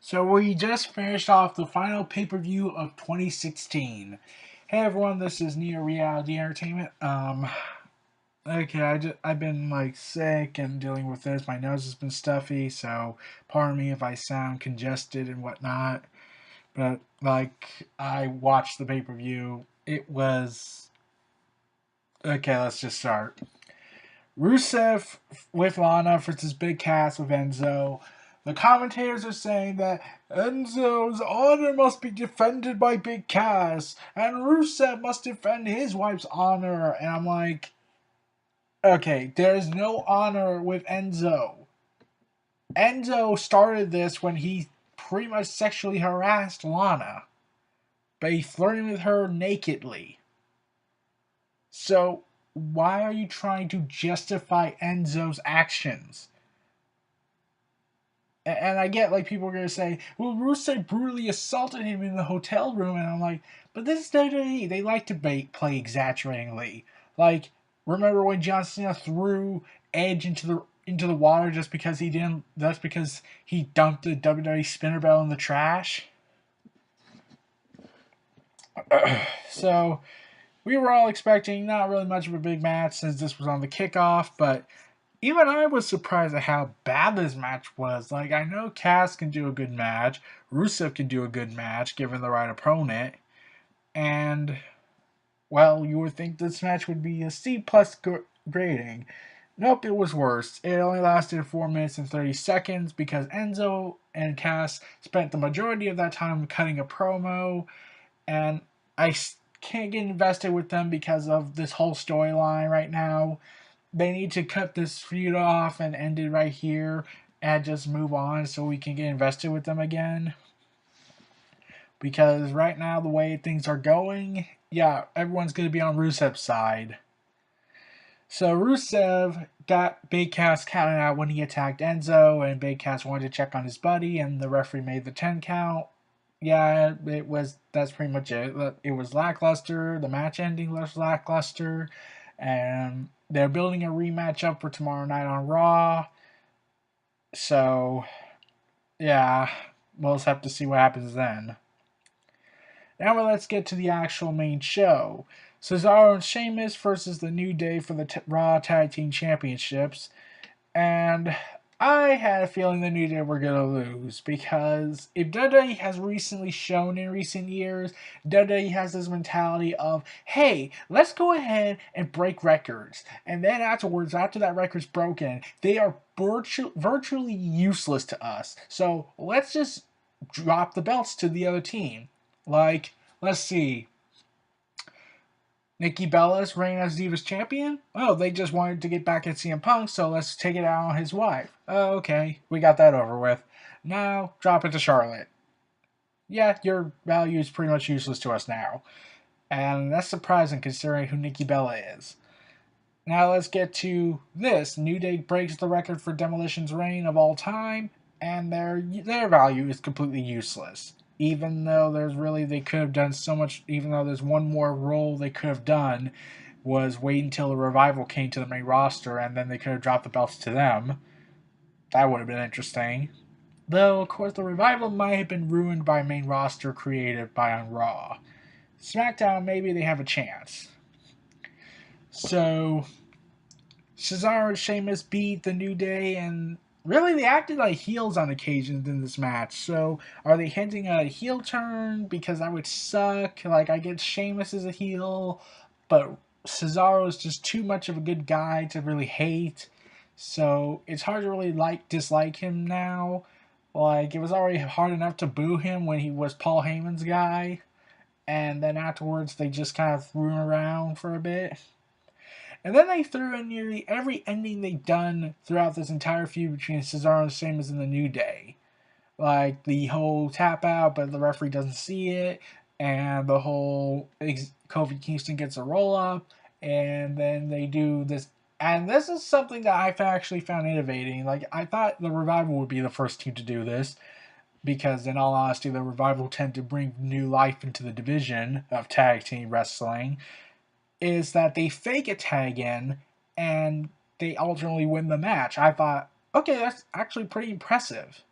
So we just finished off the final pay-per-view of 2016. Hey everyone, this is Neo Reality Entertainment. Okay, I've been like sick and dealing with this. My nose has been stuffy, so pardon me if I sound congested and whatnot. But like I watched the pay-per-view. It was okay. Let's just start. Rusev with Lana versus Big Cass with Enzo. The commentators are saying that Enzo's honor must be defended by Big Cass, and Rusev must defend his wife's honor. And I'm like, okay, there's no honor with Enzo. Enzo started this when he pretty much sexually harassed Lana by flirting with her nakedly. So, why are you trying to justify Enzo's actions? And I get like people are gonna say, well, Rusev brutally assaulted him in the hotel room, and I'm like, but this is WWE. They like to play exaggeratingly. Like, remember when John Cena threw Edge into the water just because he didn't? That's because he dumped the WWE spinner bell in the trash. So we were all expecting not really much of a big match since this was on the kickoff, but even I was surprised at how bad this match was. Like, I know Cass can do a good match, Rusev can do a good match given the right opponent, and, well, you would think this match would be a C plus grading. Nope, it was worse. It only lasted 4 minutes and 30 seconds because Enzo and Cass spent the majority of that time cutting a promo, and I can't get invested with them because of this whole storyline right now. They need to cut this feud off and end it right here and just move on so we can get invested with them again. Because right now, the way things are going, yeah, everyone's going to be on Rusev's side. So Rusev got Big Cass counted out when he attacked Enzo, and Big Cass wanted to check on his buddy, and the referee made the 10 count. Yeah, that's pretty much it. It was lackluster. The match ending was lackluster. And they're building a rematch up for tomorrow night on Raw. So, yeah, we'll just have to see what happens then. Now let's get to the actual main show. Cesaro and Sheamus versus the New Day for the Raw Tag Team Championships. And I had a feeling the New Day were going to lose because if WWE has recently shown in recent years, WWE has this mentality of, hey, let's go ahead and break records. And then afterwards, after that record's broken, they are virtually useless to us. So let's just drop the belts to the other team. Like, let's see. Nikki Bella's reign as Divas champion? Oh, they just wanted to get back at CM Punk, so let's take it out on his wife. Oh, okay, we got that over with. Now, drop it to Charlotte. Yeah, your value is pretty much useless to us now. And that's surprising considering who Nikki Bella is. Now let's get to this. New Day breaks the record for Demolition's reign of all time, and their value is completely useless. Even though they could have done so much, even though there's one more role they could have done, was wait until the Revival came to the main roster and then they could have dropped the belts to them. That would have been interesting. Though, of course, the Revival might have been ruined by main roster created by on Raw. SmackDown, maybe they have a chance. So, Cesaro and Sheamus beat the New Day, and really they acted like heels on occasions in this match. So are they hinting at a heel turn? Because that would suck. Like, I get Sheamus as a heel, but Cesaro is just too much of a good guy to really hate. So it's hard to really dislike him now. Like, it was already hard enough to boo him when he was Paul Heyman's guy. And then afterwards they just kind of threw him around for a bit. And then they threw in nearly every ending they've done throughout this entire feud between Cesaro and Sheamus and the New Day. Like the whole tap out, but the referee doesn't see it, and the whole Kofi Kingston gets a roll up, and then they do this. And this is something that I've actually found innovating. Like, I thought the Revival would be the first team to do this, because in all honesty, the Revival tend to bring new life into the division of tag team wrestling, is that they fake a tag in and they ultimately win the match. I thought, okay, that's actually pretty impressive.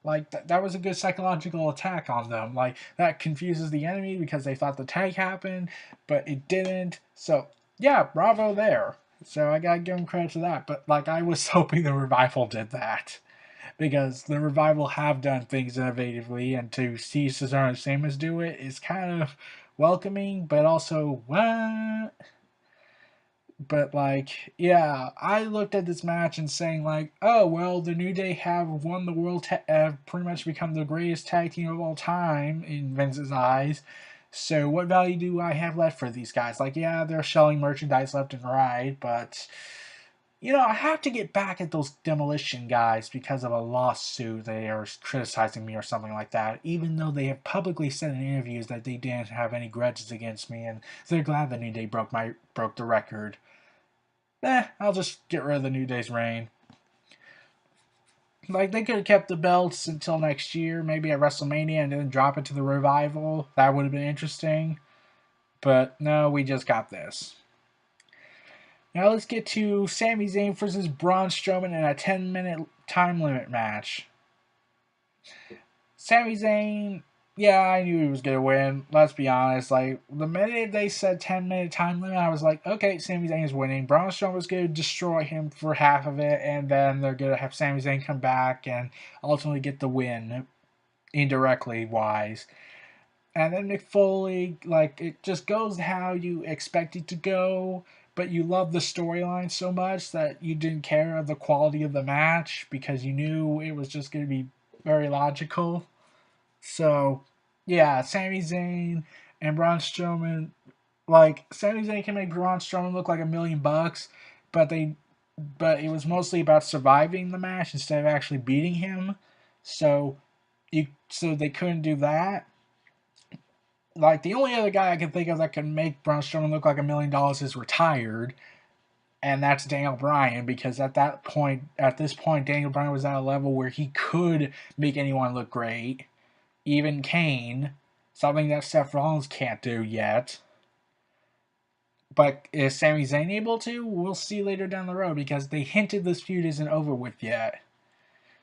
Like, that was a good psychological attack on them. Like, that confuses the enemy because they thought the tag happened, but it didn't. So, yeah, bravo there. So I gotta give them credit to that. But, like, I was hoping the Revival did that. Because the Revival have done things innovatively, and to see Cesaro and Sheamus do it is kind of welcoming, but also, what? But like, yeah, I looked at this match and saying like, oh well, the New Day have won the world, have pretty much become the greatest tag team of all time in Vince's eyes. So what value do I have left for these guys? Like, yeah, they're selling merchandise left and right, but I have to get back at those Demolition guys because of a lawsuit. They are criticizing me or something like that, even though they have publicly said in interviews that they didn't have any grudges against me, and they're glad the New Day broke the record. I'll just get rid of the New Day's reign. Like, they could have kept the belts until next year, maybe at WrestleMania, and then drop it to the Revival. That would have been interesting. But no, we just got this. Now let's get to Sami Zayn versus Braun Strowman in a 10-minute time limit match. Sami Zayn, yeah, I knew he was going to win. Let's be honest. Like, the minute they said 10-minute time limit, I was like, okay, Sami Zayn is winning. Braun Strowman was going to destroy him for half of it, and then they're going to have Sami Zayn come back and ultimately get the win, indirectly wise. And then Mick Foley, like, it just goes how you expect it to go, but you love the storyline so much that you didn't care of the quality of the match because you knew it was just going to be very logical. So, yeah, Sami Zayn and Braun Strowman, like, Sami Zayn can make Braun Strowman look like $1,000,000, but it was mostly about surviving the match instead of actually beating him. So, so they couldn't do that. Like, the only other guy I can think of that can make Braun Strowman look like $1,000,000 is retired, and that's Daniel Bryan, because at this point, Daniel Bryan was at a level where he could make anyone look great, even Kane, something that Seth Rollins can't do yet. But is Sami Zayn able to? We'll see later down the road, because they hinted this feud isn't over with yet.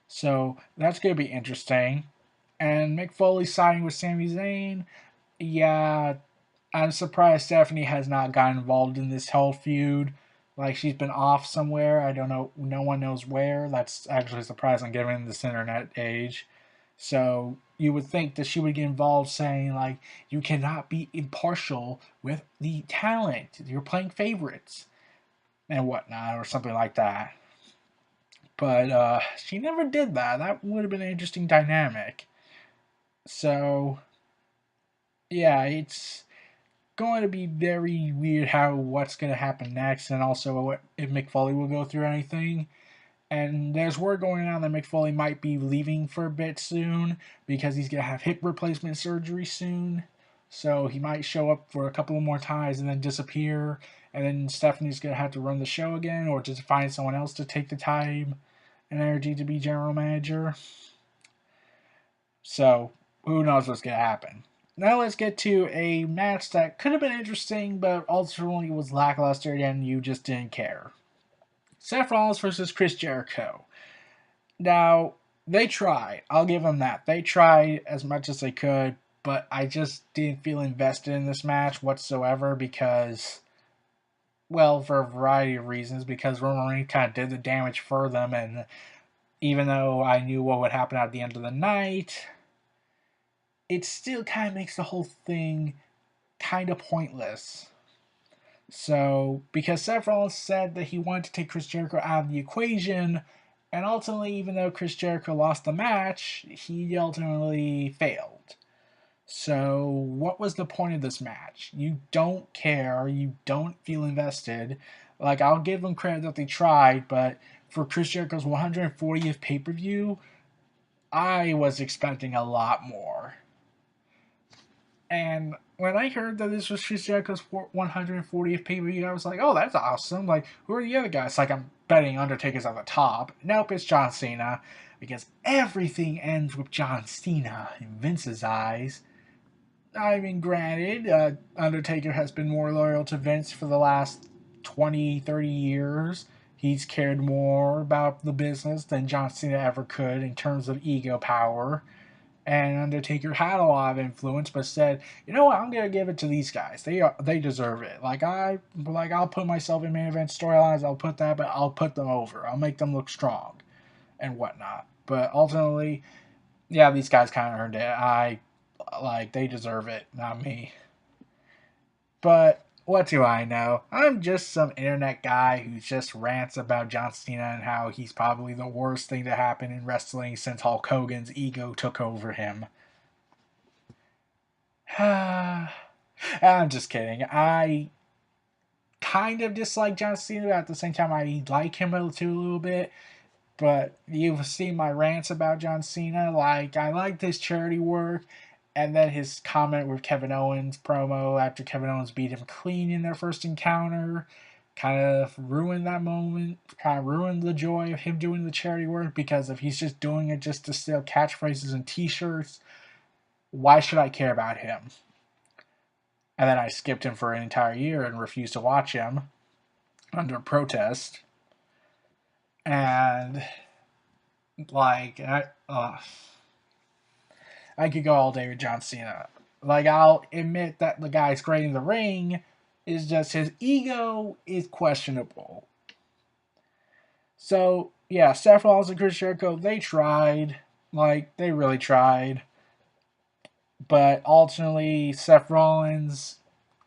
So that's going to be interesting. And Mick Foley siding with Sami Zayn, yeah, I'm surprised Stephanie has not gotten involved in this whole feud. Like, she's been off somewhere. I don't know. No one knows where. That's actually surprising given this internet age. So you would think that she would get involved saying, like, you cannot be impartial with the talent. You're playing favorites and whatnot, or something like that. But she never did that. That would have been an interesting dynamic. So, yeah, it's going to be very weird what's going to happen next, and also if Mick Foley will go through anything. And there's word going on that Mick Foley might be leaving for a bit soon because he's going to have hip replacement surgery soon. So he might show up for a couple of more times and then disappear. And then Stephanie's going to have to run the show again, or just find someone else to take the time and energy to be general manager. So who knows what's going to happen. Now let's get to a match that could have been interesting, but ultimately was lackluster and you just didn't care. Seth Rollins versus Chris Jericho. Now, they tried. I'll give them that. They tried as much as they could, but I just didn't feel invested in this match whatsoever because, well, for a variety of reasons. Because Roman Reigns kind of did the damage for them, and even though I knew what would happen at the end of the night, it still kind of makes the whole thing kind of pointless. So, because Seth Rollins said that he wanted to take Chris Jericho out of the equation, and ultimately, even though Chris Jericho lost the match, he ultimately failed. So, what was the point of this match? You don't care, you don't feel invested. Like, I'll give them credit that they tried, but for Chris Jericho's 140th pay-per-view, I was expecting a lot more. And when I heard that this was Chris Jericho's 140th pay-per-view, I was like, oh, that's awesome. Like, who are the other guys? Like, I'm betting Undertaker's at the top. Nope, it's John Cena. Because everything ends with John Cena in Vince's eyes. I mean, granted, Undertaker has been more loyal to Vince for the last 20, 30 years. He's cared more about the business than John Cena ever could in terms of ego power. And Undertaker had a lot of influence, but said, "You know what? I'm gonna give it to these guys. They deserve it. I'll put myself in main event storylines. I'll put that, but I'll put them over. I'll make them look strong and whatnot." But ultimately, yeah, these guys kind of earned it. They deserve it, not me. But what do I know? I'm just some internet guy who just rants about John Cena and how he's probably the worst thing to happen in wrestling since Hulk Hogan's ego took over him. I'm just kidding. I kind of dislike John Cena, but at the same time, I like him a little bit. But you've seen my rants about John Cena. Like, I liked his charity work, and then his comment with Kevin Owens promo after Kevin Owens beat him clean in their first encounter kind of ruined that moment, kind of ruined the joy of him doing the charity work, because if he's just doing it just to sell catchphrases and t-shirts, why should I care about him? And then I skipped him for an entire year and refused to watch him under protest. And like I could go all day with John Cena. Like, I'll admit that the guy's great in the ring, is just his ego is questionable. So yeah, Seth Rollins and Chris Jericho, they tried. Like, they really tried. But ultimately, Seth Rollins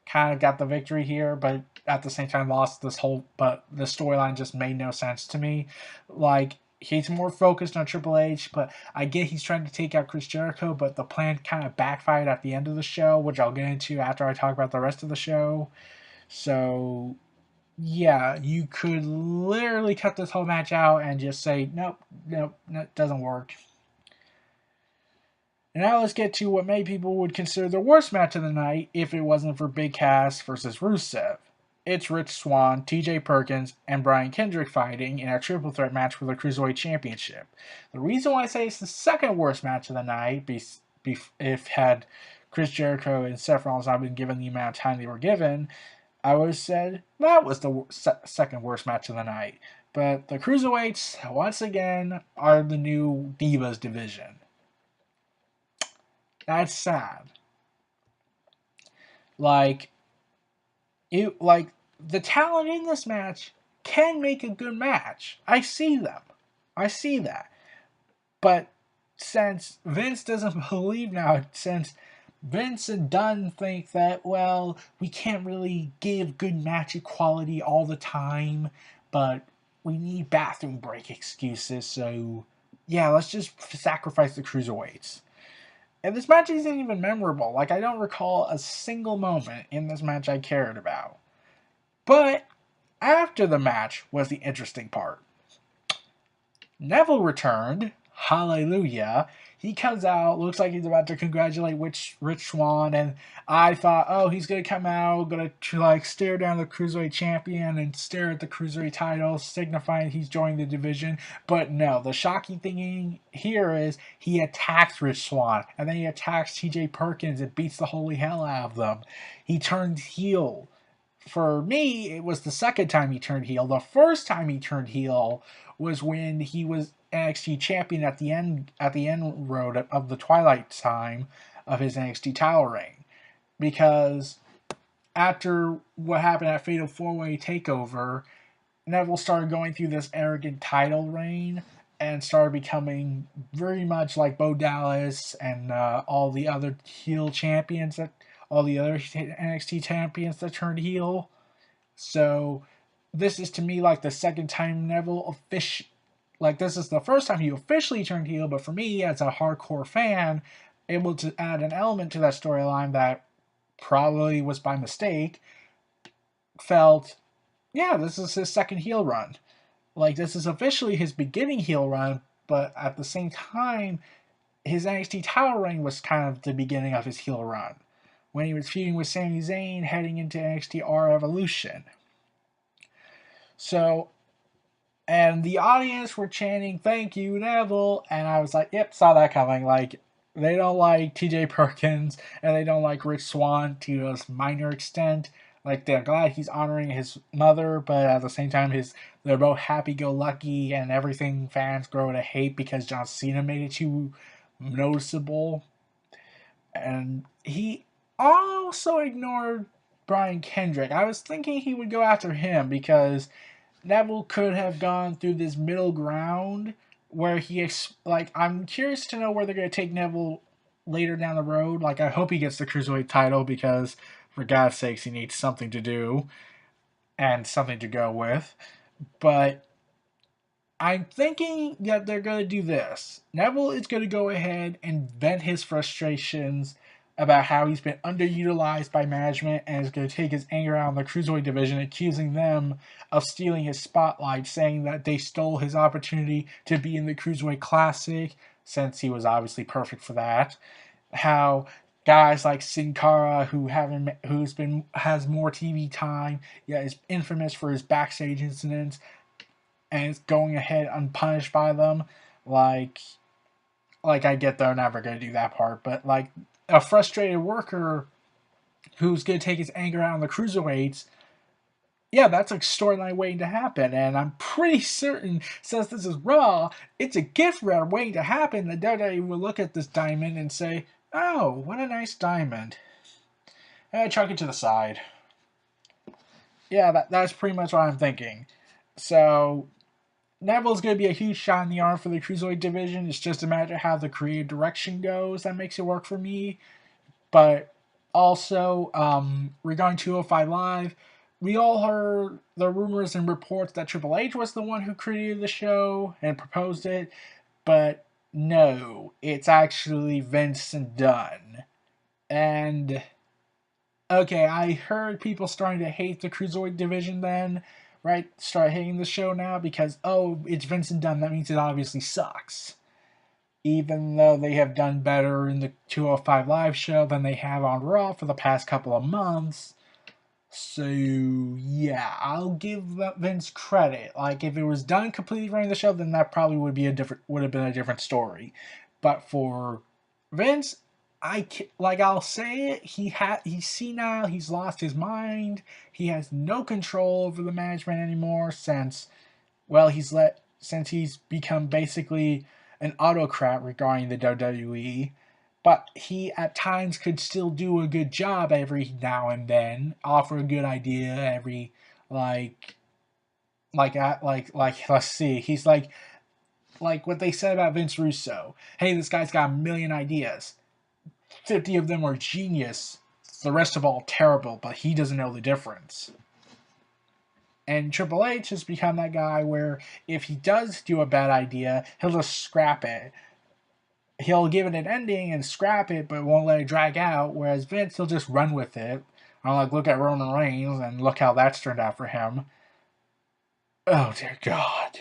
kind of got the victory here, but at the same time lost this whole. But the storyline just made no sense to me. Like, he's more focused on Triple H, but I get he's trying to take out Chris Jericho, but the plan kind of backfired at the end of the show, which I'll get into after I talk about the rest of the show. So yeah, you could literally cut this whole match out and just say, nope, it doesn't work. And now let's get to what many people would consider the worst match of the night if it wasn't for Big Cass versus Rusev. It's Rich Swann, TJ Perkins, and Brian Kendrick fighting in a triple threat match for the Cruiserweight Championship. The reason why I say it's the second worst match of the night, if had Chris Jericho and Seth Rollins not been given the amount of time they were given, I would have said that was the second worst match of the night. But the Cruiserweights, once again, are the new Divas division. That's sad. Like, the talent in this match can make a good match. I see them. I see that. But since Vince doesn't believe now, since Vince and Dunn think that, well, we can't really give good match equality all the time, but we need bathroom break excuses, so yeah, let's just sacrifice the Cruiserweights. And this match isn't even memorable. Like, I don't recall a single moment in this match I cared about. But after the match was the interesting part. Neville returned. Hallelujah. He comes out, looks like he's about to congratulate Rich Swann, and I thought, oh, he's going to come out, going to stare down the Cruiserweight champion and stare at the Cruiserweight title, signifying he's joining the division. But no, the shocking thing here is he attacks Rich Swann, and then he attacks TJ Perkins and beats the holy hell out of them. He turns heel. For me, it was the second time he turned heel. The first time he turned heel was when he was NXT champion at the end road of the twilight time of his NXT title reign. Because after what happened at Fatal 4-Way Takeover, Neville started going through this arrogant title reign and started becoming very much like Bo Dallas and all the other heel champions, all the other NXT champions that turned heel. So this is to me like the second time Neville this is the first time he officially turned heel, but for me as a hardcore fan, able to add an element to that storyline that probably was by mistake, felt, yeah, this is his second heel run. Like, this is officially his beginning heel run, but at the same time, his NXT title reign was kind of the beginning of his heel run, when he was feuding with Sami Zayn heading into NXT R Evolution. So, and the audience were chanting, "Thank you, Neville," and I was like, yep, saw that coming. Like, they don't like TJ Perkins, and they don't like Rich Swann to a minor extent. Like, they're glad he's honoring his mother, but at the same time, they're both happy-go-lucky and everything fans grow to hate because John Cena made it too noticeable. And he also ignored Brian Kendrick. I was thinking he would go after him because Neville could have gone through this middle ground where I'm curious to know where they're going to take Neville later down the road. Like, I hope he gets the Cruiserweight title because, for God's sakes, he needs something to do and something to go with. But I'm thinking that they're going to do this. Neville is going to go ahead and vent his frustrations about how he's been underutilized by management and is going to take his anger out on the Cruiserweight division, accusing them of stealing his spotlight, saying that they stole his opportunity to be in the Cruiserweight Classic, since he was obviously perfect for that. How guys like Sin Cara, has more TV time, yet is infamous for his backstage incidents, and is going ahead unpunished by them. Like I get they're never going to do that part, but like a frustrated worker who's going to take his anger out on the cruiserweights, yeah, that's a storyline waiting to happen. And I'm pretty certain, since this is Raw, it's a gift wrap waiting to happen. The WWE will look at this diamond and say, oh, what a nice diamond. And chuck it to the side. Yeah, that's pretty much what I'm thinking. So Neville's going to be a huge shot in the arm for the Cruiserweight division. It's just a matter of how the creative direction goes that makes it work for me. But also, regarding 205 Live, we all heard the rumors and reports that Triple H was the one who created the show and proposed it. But no, it's actually Vince and Dunn. And, okay, I heard people starting to hate the Cruiserweight division then, right? Start hating the show now because, oh, it's Vince and Dunn. That means it obviously sucks. Even though they have done better in the 205 Live show than they have on Raw for the past couple of months. So, yeah, I'll give Vince credit. Like, if it was done completely running the show, then that probably would have been a different story. But for Vince, I'll say it, he's senile, he's lost his mind, he has no control over the management anymore since he's become basically an autocrat regarding the WWE. But he at times could still do a good job every now and then, offer a good idea every let's see, he's like what they said about Vince Russo. Hey, this guy's got a million ideas. 50 of them are genius. The rest of all terrible, but he doesn't know the difference. And Triple H has become that guy where if he does do a bad idea, he'll just scrap it. He'll give it an ending and scrap it, but won't let it drag out. Whereas Vince, he'll just run with it. Look at Roman Reigns and look how that's turned out for him. Oh, dear God.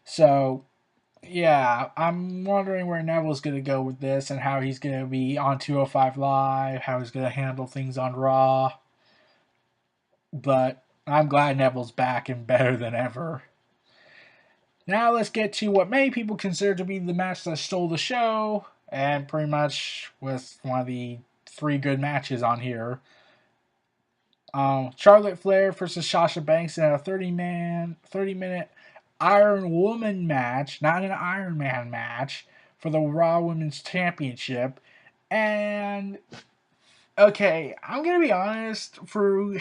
So, yeah, I'm wondering where Neville's going to go with this and how he's going to be on 205 Live, how he's going to handle things on Raw. But I'm glad Neville's back and better than ever. Now let's get to what many people consider to be the match that stole the show, and pretty much was one of the 3 good matches on here. Charlotte Flair versus Sasha Banks in a 30-minute Iron Woman match, not an Iron Man match, for the Raw Women's Championship. And okay, I'm gonna be honest. Through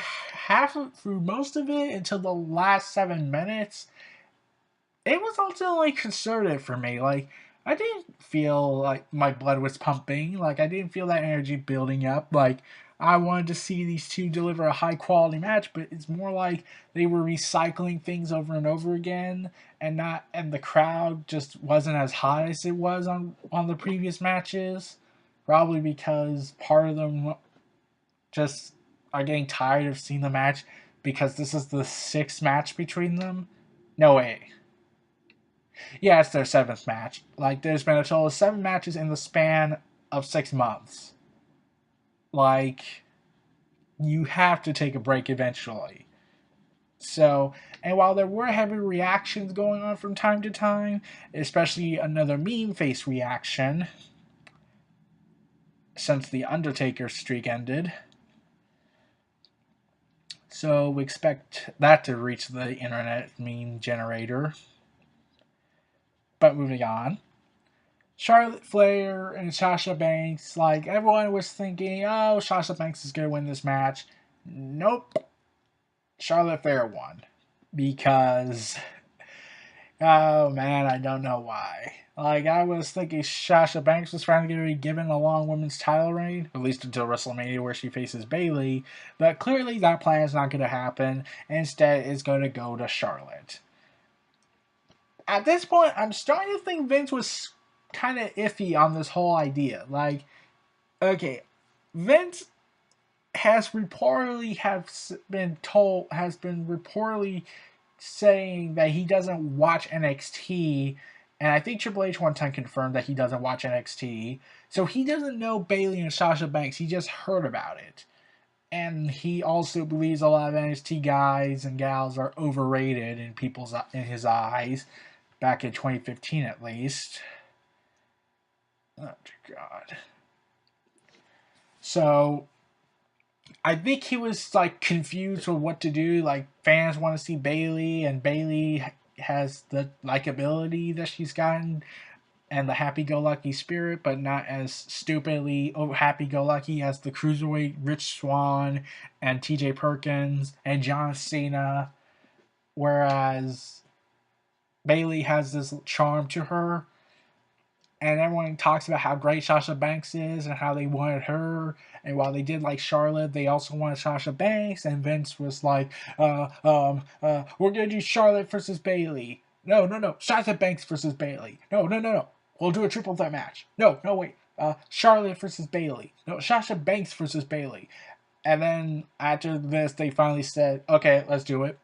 most of it until the last 7 minutes, it was ultimately conservative for me. Like, I didn't feel like my blood was pumping. Like, I didn't feel that energy building up. Like, I wanted to see these two deliver a high quality match, but it's more like they were recycling things over and over again, and the crowd just wasn't as hot as it was on the previous matches. Probably because part of them just are getting tired of seeing the match because this is the 6th match between them. No way. Yeah, it's their 7th match. Like, there's been a total of 7 matches in the span of 6 months. Like, you have to take a break eventually. So, and while there were heavy reactions going on from time to time, especially another meme face reaction, since the Undertaker streak ended. So we expect that to reach the internet meme generator. But moving on. Charlotte Flair and Sasha Banks, like everyone was thinking, oh, Sasha Banks is going to win this match. Nope. Charlotte Flair won. Because, oh man, I don't know why. Like, I was thinking Sasha Banks was trying to be given a long women's title reign, at least until WrestleMania where she faces Bayley, but clearly that plan is not going to happen. Instead, it's going to go to Charlotte. At this point, I'm starting to think Vince was kind of iffy on this whole idea. Like, okay, Vince has reportedly saying that he doesn't watch NXT, and I think Triple H one time confirmed that he doesn't watch NXT, so he doesn't know Bayley and Sasha Banks. He just heard about it, and he also believes a lot of NXT guys and gals are overrated in his eyes. Back in 2015, at least. Oh God. So I think he was like confused with what to do. Like, fans want to see Bayley, and Bayley has the likability that she's gotten and the happy-go-lucky spirit, but not as stupidly happy-go-lucky as the Cruiserweight Rich Swann and TJ Perkins and John Cena. Whereas Bayley has this charm to her, and everyone talks about how great Sasha Banks is and how they wanted her. And while they did like Charlotte, they also wanted Sasha Banks. And Vince was like, we're gonna do Charlotte versus Bayley. No, Sasha Banks versus Bayley. No. We'll do a triple threat match. No, wait. Charlotte versus Bayley. No, Sasha Banks versus Bayley. And then after this, they finally said, okay, let's do it.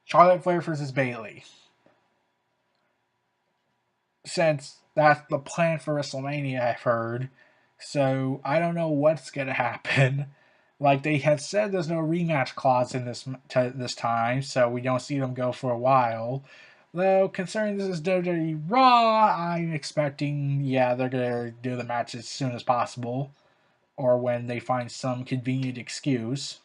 Charlotte Flair versus Bayley. Since that's the plan for WrestleMania, I've heard. So I don't know what's going to happen. Like, they have said there's no rematch clause in this time, so we don't see them go for a while. Though, considering this is WWE Raw, I'm expecting, they're going to do the match as soon as possible. Or when they find some convenient excuse.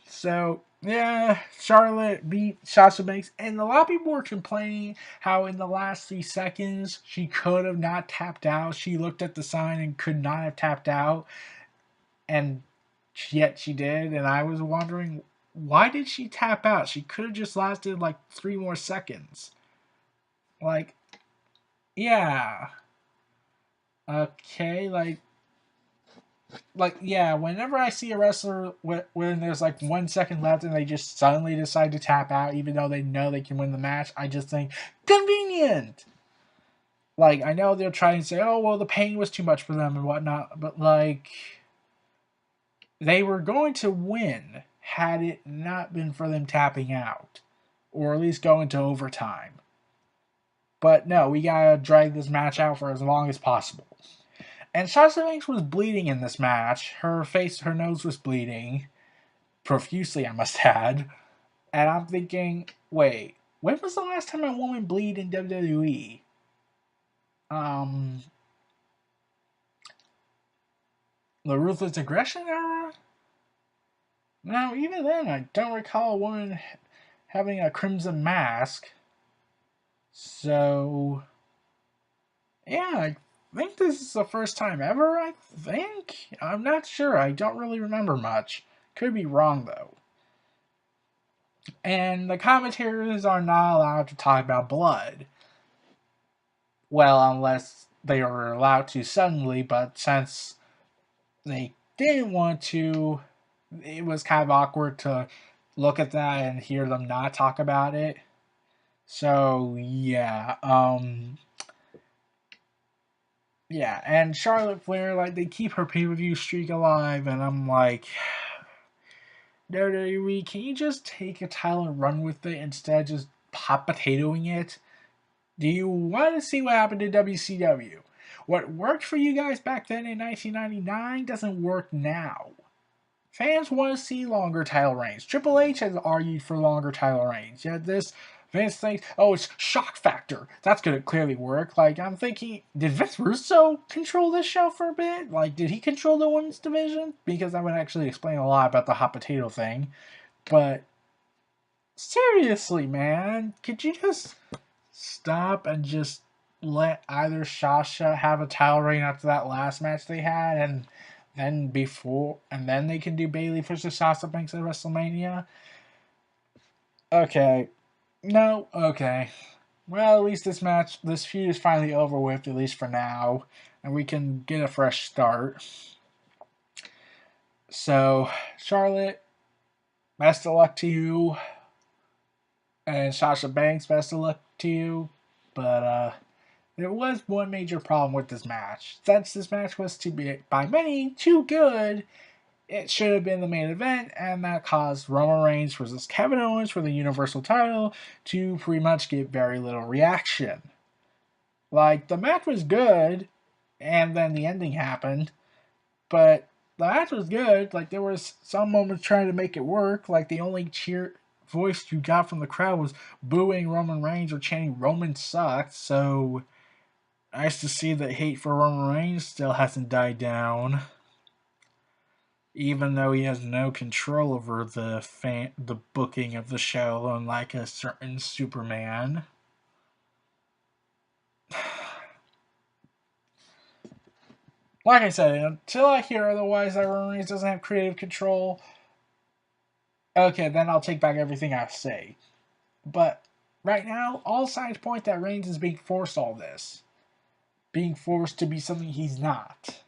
So, Charlotte beat Sasha Banks, and a lot of people were complaining how in the last 3 seconds she could have not tapped out. She looked at the sign and could not have tapped out, and yet she did. And I was wondering, why did she tap out? She could have just lasted like 3 more seconds. Like, yeah. Okay, whenever I see a wrestler when there's like 1 second left and they just suddenly decide to tap out even though they know they can win the match, I just think, convenient! Like, I know they're trying to say, oh, well, the pain was too much for them and whatnot, but like, they were going to win had it not been for them tapping out. Or at least go into overtime. But no, we gotta drag this match out for as long as possible. And Sasha Banks was bleeding in this match. Her nose was bleeding. Profusely, I must add. And I'm thinking, wait, when was the last time a woman bleed in WWE? The Ruthless Aggression era? Now, even then, I don't recall a woman having a crimson mask. So, I think this is the first time ever, I think? I'm not sure. I don't really remember much. Could be wrong, though. And the commentators are not allowed to talk about blood. Well, unless they are allowed to suddenly, but since they didn't want to, it was kind of awkward to look at that and hear them not talk about it. So, and Charlotte Flair, like, they keep her pay-per-view streak alive, and I'm like, WWE, can you just take a title and run with it instead of just hot potatoing it? Do you want to see what happened to WCW? What worked for you guys back then in 1999 doesn't work now. Fans want to see longer title reigns. Triple H has argued for longer title reigns. Yet this Vince thinks, oh, it's shock factor. That's going to clearly work. Like, I'm thinking, did Vince Russo control this show for a bit? Like, did he control the women's division? Because that would actually explain a lot about the hot potato thing. But, seriously, man, could you just stop and just let either Sasha have a title reign after that last match they had, and then they can do Bayley versus Sasha Banks at WrestleMania? Okay. No, okay. Well, at least this feud is finally over with, at least for now, and we can get a fresh start. So, Charlotte, best of luck to you, and Sasha Banks, best of luck to you, but there was one major problem with this match. Since this match was to be, by many, too good, it should have been the main event, and that caused Roman Reigns versus Kevin Owens for the Universal title to pretty much get very little reaction. Like, the match was good, and then the ending happened, but the match was good. Like, there was some moments trying to make it work. Like, the only cheer voice you got from the crowd was booing Roman Reigns or chanting Roman sucks, so nice to see that hate for Roman Reigns still hasn't died down. Even though he has no control over the booking of the show, unlike a certain Superman. Like I said, until I hear otherwise that Roman Reigns doesn't have creative control, okay, then I'll take back everything I say. But right now, all signs point that Reigns is being forced all this. Being forced to be something he's not.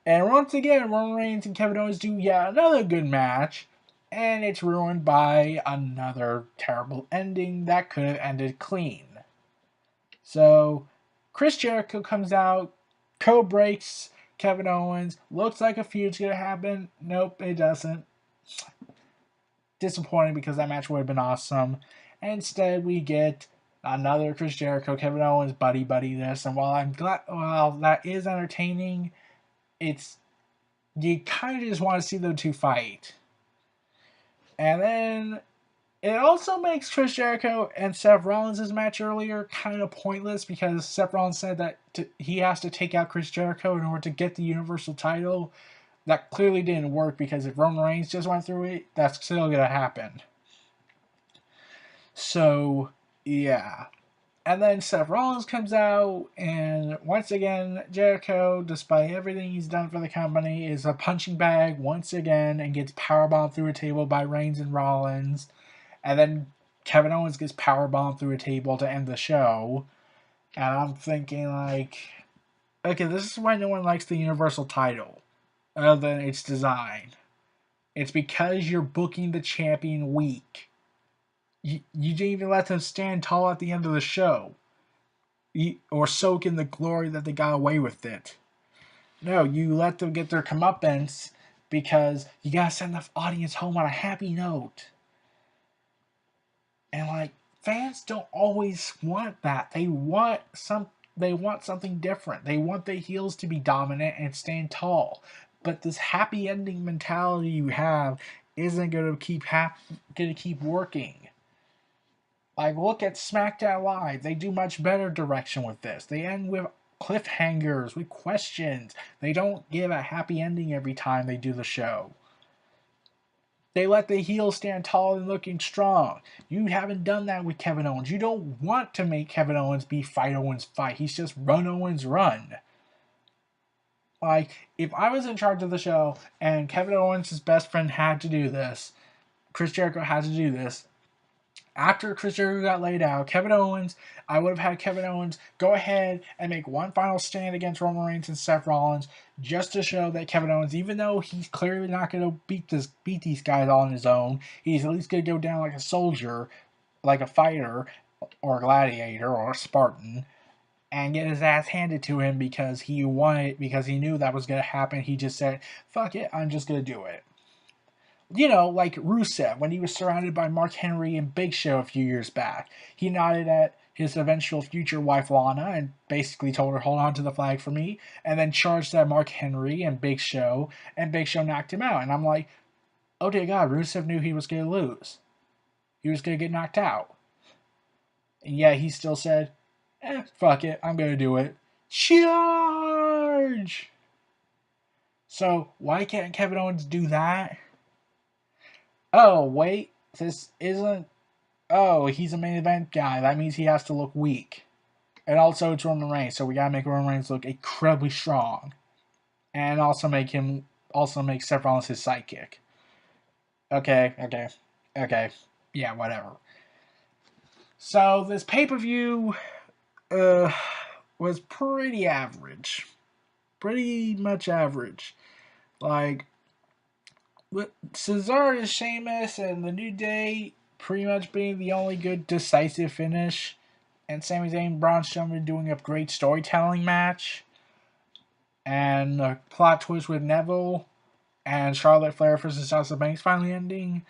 And once again, Roman Reigns and Kevin Owens do yet another good match, and it's ruined by another terrible ending that could have ended clean. So, Chris Jericho comes out, co-breaks Kevin Owens, looks like a feud's gonna happen. Nope, it doesn't. Disappointing because that match would have been awesome. And instead, we get another Chris Jericho, Kevin Owens buddy this, and while that is entertaining, you kind of just want to see them two fight. And then it also makes Chris Jericho and Seth Rollins' match earlier kind of pointless because Seth Rollins said that he has to take out Chris Jericho in order to get the Universal title. That clearly didn't work because if Roman Reigns just went through it, that's still going to happen. So, yeah. And then Seth Rollins comes out, and once again, Jericho, despite everything he's done for the company, is a punching bag once again and gets powerbombed through a table by Reigns and Rollins. And then Kevin Owens gets powerbombed through a table to end the show. And I'm thinking, like, okay, this is why no one likes the Universal title, other than its design. It's because you're booking the champion weak. You didn't even let them stand tall at the end of the show. Or soak in the glory that they got away with it. No, you let them get their comeuppance because you gotta send the audience home on a happy note. And like, fans don't always want that. They want something different. They want the heels to be dominant and stand tall. But this happy ending mentality you have isn't gonna keep working. Like, look at SmackDown Live. They do much better direction with this. They end with cliffhangers, with questions. They don't give a happy ending every time they do the show. They let the heels stand tall and looking strong. You haven't done that with Kevin Owens. You don't want to make Kevin Owens be fight Owens fight. He's just run Owens run. Like, if I was in charge of the show and Kevin Owens' best friend had to do this, Chris Jericho had to do this, after Chris Jericho got laid out, I would have had Kevin Owens go ahead and make one final stand against Roman Reigns and Seth Rollins just to show that Kevin Owens, even though he's clearly not going to beat these guys all on his own, he's at least going to go down like a soldier, like a fighter, or a gladiator, or a Spartan, and get his ass handed to him because he knew that was going to happen. He just said, fuck it, I'm just going to do it. You know, like Rusev, when he was surrounded by Mark Henry and Big Show a few years back. He nodded at his eventual future wife, Lana, and basically told her, hold on to the flag for me, and then charged at Mark Henry and Big Show knocked him out. And I'm like, oh dear God, Rusev knew he was going to lose. He was going to get knocked out. And yet he still said, fuck it, I'm gonna do it. Charge! So why can't Kevin Owens do that? Oh, wait, this isn't. Oh, he's a main event guy. That means he has to look weak. And also, it's Roman Reigns, so we gotta make Roman Reigns look incredibly strong. And also make Seth Rollins his sidekick. Okay. Yeah, whatever. So, this pay per view was pretty average. Pretty much average. Like, with Cesaro and Sheamus and the New Day pretty much being the only good decisive finish, and Sami Zayn and Braun Strowman doing a great storytelling match, and a plot twist with Neville and Charlotte Flair versus Sasha Banks finally ending.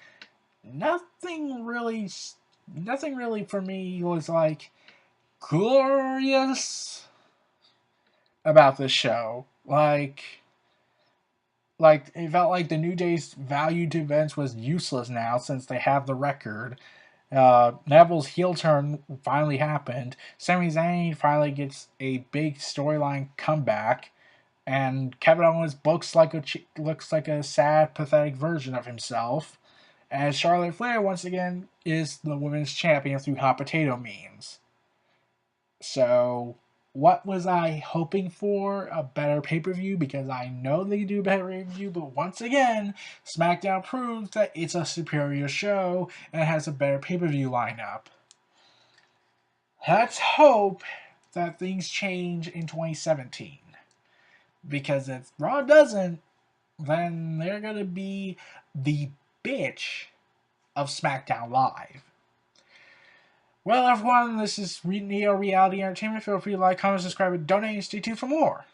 Nothing really for me was like glorious about this show. Like it felt like the New Day's value to events was useless now since they have the record. Neville's heel turn finally happened. Sami Zayn finally gets a big storyline comeback, and Kevin Owens looks like a sad, pathetic version of himself. And Charlotte Flair once again is the women's champion through hot potato means. So, what was I hoping for? A better pay per view, because I know they do a better pay per view, but once again, SmackDown proves that it's a superior show and has a better pay per view lineup. Let's hope that things change in 2017. Because if Raw doesn't, then they're going to be the bitch of SmackDown Live. Well, everyone, this is Neo Reality Entertainment. Feel free to like, comment, subscribe, and donate, and stay tuned for more.